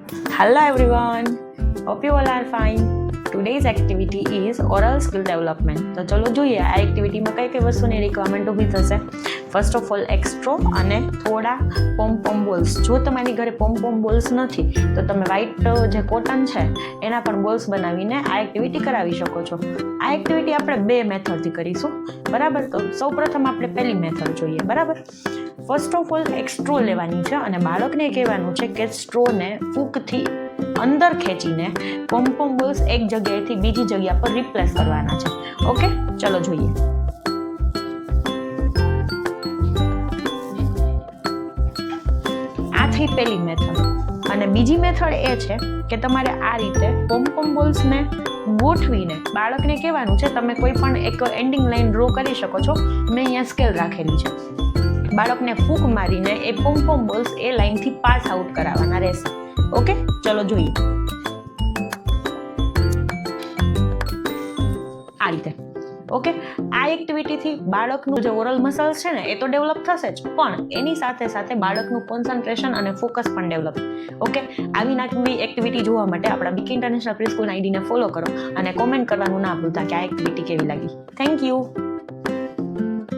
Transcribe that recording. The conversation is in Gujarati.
Hello everyone, hope you all are fine. Today's activity is oral skill development. તો ચલો જોઈએ આ એક્ટિવિટીમાં કઈ કઈ વસ્તુની રિક્વાયરમેન્ટ ઊભી થશે. ફર્સ્ટ ઓફ ઓલ એક્સ્ટ્રો અને થોડા પોમ બોલ્સ. જો તમારી ઘરે પોમ બોલ્સ નથી તો તમે વ્હાઈટ જે કોટન છે એના પણ બોલ્સ બનાવીને આ એક્ટિવિટી કરાવી શકો છો. આ એક્ટિવિટી આપણે બે મેથડથી કરીશું, બરાબર. તો સૌ પ્રથમ આપણે પહેલી મેથડ જોઈએ, બરાબર. ફર્સ્ટ ઓફ ઓલ એક સ્ટ્રો લેવાની છે અને બાળકને કહેવાનું છે કે સ્ટ્રોને ફૂંકથી અંદર ખેંચીને પોમ બોલ્સ એક જગ્યાએથી બીજી જગ્યા પર રિપ્લેસ કરવાના છે. ઓકે, ચલો જોઈએ. આ થઈ પહેલી મેથડ. અને બીજી મેથડ એ છે કે તમારે આ રીતે પોમ બોલ્સને ગોઠવીને બાળકને કહેવાનું છે, તમે કોઈ પણ એક એન્ડિંગ લાઈન ડ્રો કરી શકો છો. મેં અહીંયા સ્કેલ રાખેલી છે. બાળકને ફૂંક મારીને એ પોમ બોલ્સ એ લાઈનથી પાસ આઉટ કરાવવાના રહેશે. ઓકે, ચલો જોઈએ. આ રીતે. ઓકે, આ એક્ટિવિટીથી બાળકનું જે ઓરલ મસલ્સ છે ને એ તો ડેવલપ થશે જ, પણ એની સાથે સાથે બાળકનું કોન્સન્ટ્રેશન અને ફોકસ પણ ડેવલપ. ઓકે, આવી નવી એક્ટિવિટી જોવા માટે આપણા બીકે ઇન્ટરનેશનલ પ્રી સ્કૂલ આઈડીને ફોલો કરો અને કોમેન્ટ કરવાનું ના ભૂલતા કે આ એક્ટિવિટી કેવી લાગી. Thank you.